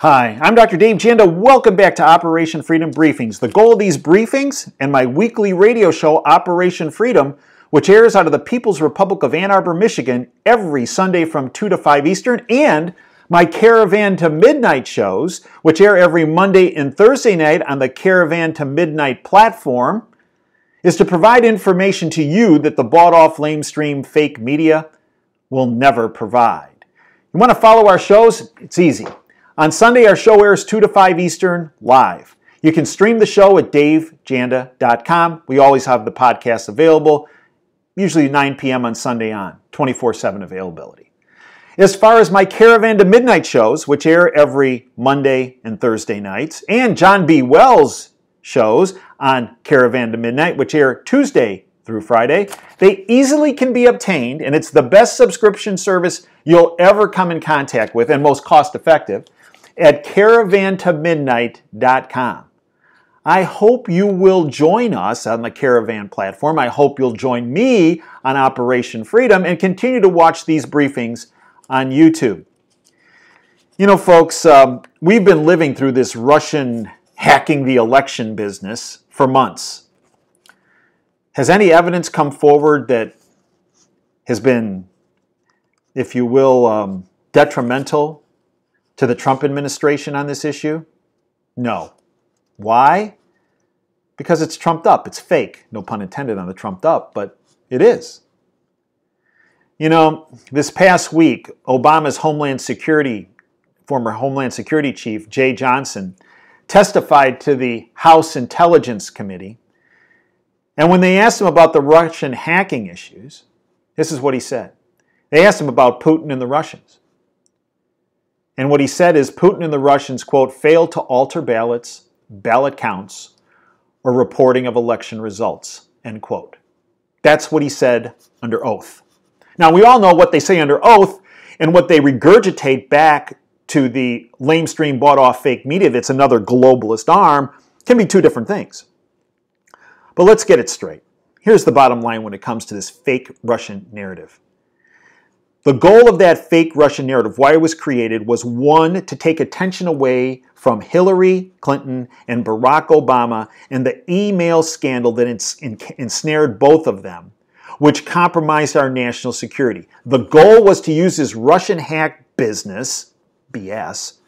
Hi, I'm Dr. Dave Janda. Welcome back to Operation Freedom Briefings. The goal of these briefings and my weekly radio show, Operation Freedom, which airs out of the People's Republic of Ann Arbor, Michigan, every Sunday from 2 to 5 Eastern, and my Caravan to Midnight shows, which air every Monday and Thursday night on the Caravan to Midnight platform, is to provide information to you that the bought-off lamestream fake media will never provide. You want to follow our shows? It's easy. On Sunday, our show airs 2 to 5 Eastern live. You can stream the show at davejanda.com. We always have the podcast available, usually 9 p.m. on Sunday on, 24/7 availability. As far as my Caravan to Midnight shows, which air every Monday and Thursday nights, and John B. Wells shows on Caravan to Midnight, which air Tuesday through Friday, they easily can be obtained, and it's the best subscription service you'll ever come in contact with and most cost-effective, at caravantomidnight.com. I hope you will join us on the Caravan platform. I hope you'll join me on Operation Freedom and continue to watch these briefings on YouTube. You know, folks, we've been living through this Russian hacking the election business for months. Has any evidence come forward that has been, if you will, detrimental to the Trump administration on this issue? No. Why? Because it's trumped up. It's fake. No pun intended on the trumped up, but it is. You know, this past week, Obama's former Homeland Security Chief, Jay Johnson, testified to the House Intelligence Committee. And when they asked him about the Russian hacking issues, this is what he said. They asked him about Putin and the Russians. And what he said is Putin and the Russians, quote, failed to alter ballots, ballot counts, or reporting of election results, end quote. That's what he said under oath. Now, we all know what they say under oath and what they regurgitate back to the lamestream bought-off fake media that's another globalist arm can be two different things. But let's get it straight. Here's the bottom line when it comes to this fake Russian narrative. The goal of that fake Russian narrative, why it was created, was one, to take attention away from Hillary Clinton and Barack Obama and the email scandal that ensnared both of them, which compromised our national security. The goal was to use this Russian hack business, BS,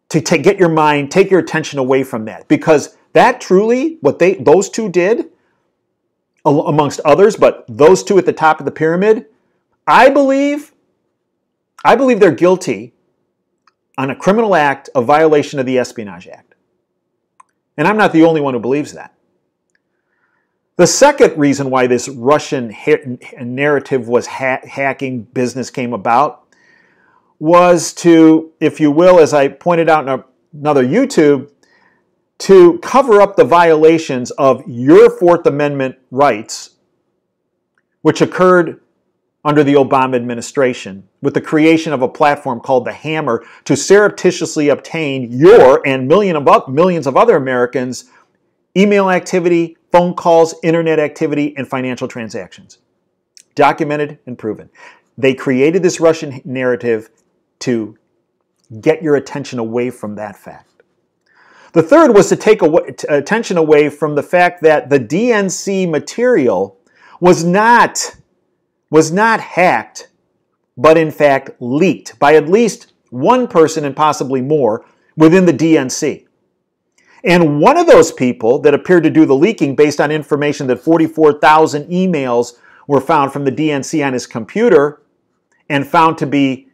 to get your mind, take your attention away from that. Because that truly, what those two did, amongst others, but those two at the top of the pyramid, I believe they're guilty on a criminal act of violation of the Espionage Act. And I'm not the only one who believes that. The second reason why this Russian narrative was hacking business came about was to, if you will, as I pointed out in another YouTube, to cover up the violations of your Fourth Amendment rights, which occurred under the Obama administration, with the creation of a platform called the Hammer to surreptitiously obtain your and millions of other Americans' email activity, phone calls, internet activity, and financial transactions. Documented and proven. They created this Russian narrative to get your attention away from that fact. The third was to take attention away from the fact that the DNC material was not hacked, but in fact leaked by at least one person and possibly more within the DNC. And one of those people that appeared to do the leaking based on information that 44,000 emails were found from the DNC on his computer and found to be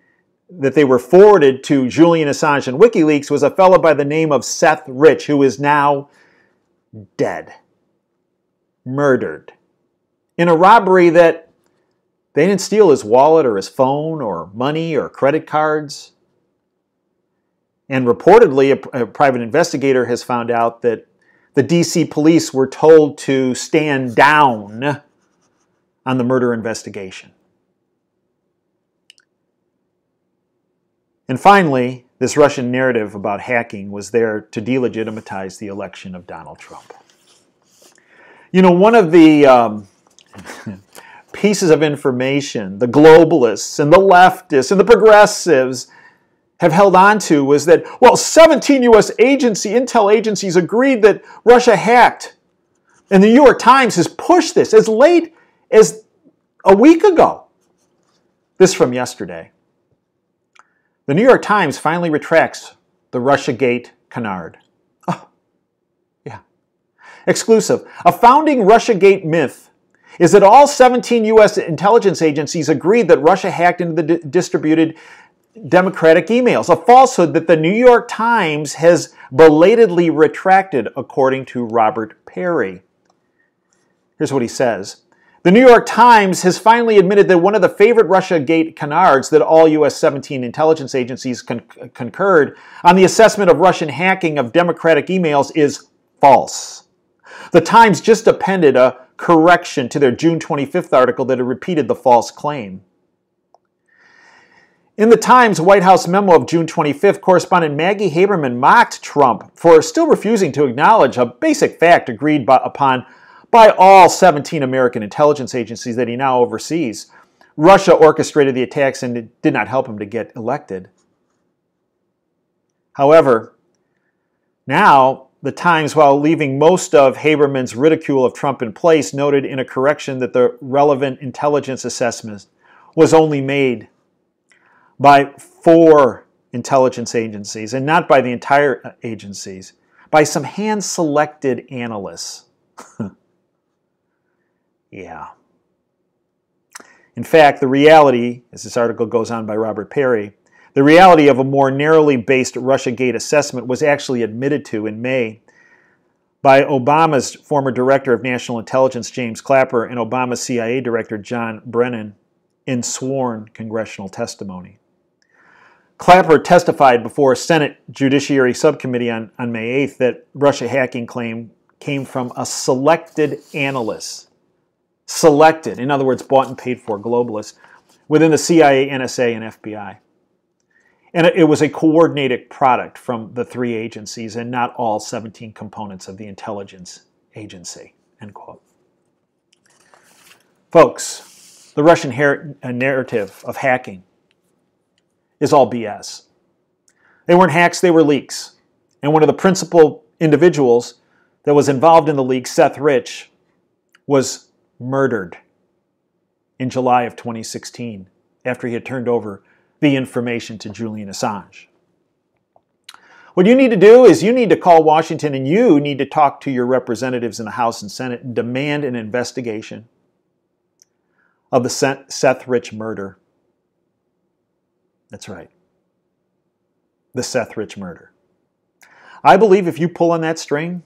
that they were forwarded to Julian Assange and WikiLeaks was a fellow by the name of Seth Rich, who is now dead, murdered, in a robbery that they didn't steal his wallet or his phone or money or credit cards. And reportedly, a private investigator has found out that the DC police were told to stand down on the murder investigation. And finally, this Russian narrative about hacking was there to delegitimize the election of Donald Trump. You know, one of the pieces of information the globalists and the leftists and the progressives have held on to was that, well, 17 U.S. intel agencies agreed that Russia hacked. And the New York Times has pushed this as late as a week ago. This from yesterday. The New York Times finally retracts the Russiagate canard. Oh, yeah. Exclusive. A founding Russiagate myth is that all 17 U.S. intelligence agencies agreed that Russia hacked into the distributed Democratic emails, a falsehood that the New York Times has belatedly retracted, according to Robert Perry. Here's what he says. The New York Times has finally admitted that one of the favorite Russiagate canards that all U.S. 17 intelligence agencies concurred on the assessment of Russian hacking of Democratic emails is false. The Times just appended a correction to their June 25th article that had repeated the false claim. In the Times White House memo of June 25th, correspondent Maggie Haberman mocked Trump for still refusing to acknowledge a basic fact agreed upon by all 17 American intelligence agencies that he now oversees. Russia orchestrated the attacks and it did not help him to get elected. However, now the Times, while leaving most of Haberman's ridicule of Trump in place, noted in a correction that the relevant intelligence assessment was only made by 4 intelligence agencies and not by the entire agencies, by some hand-selected analysts. Yeah. In fact, the reality, as this article goes on by Robert Perry, the reality of a more narrowly based Russiagate assessment was actually admitted to in May by Obama's former Director of National Intelligence, James Clapper, and Obama's CIA Director, John Brennan, in sworn congressional testimony. Clapper testified before a Senate Judiciary Subcommittee on May 8th that Russia hacking claim came from a selected analyst. Selected, in other words, bought and paid for globalists within the CIA, NSA, and FBI. And it was a coordinated product from the 3 agencies and not all 17 components of the intelligence agency, end quote. Folks, the Russian narrative of hacking is all BS. They weren't hacks, they were leaks. And one of the principal individuals that was involved in the leak, Seth Rich, was murdered in July of 2016 after he had turned over the information to Julian Assange. What you need to do is you need to call Washington and you need to talk to your representatives in the House and Senate and demand an investigation of the Seth Rich murder. That's right. The Seth Rich murder. I believe if you pull on that string,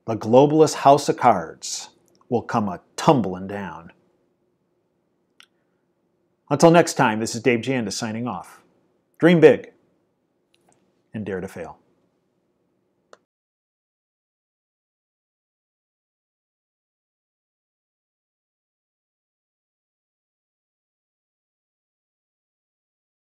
the globalist house of cards will come a-tumbling down. Until next time, this is Dave Janda signing off. Dream big and dare to fail.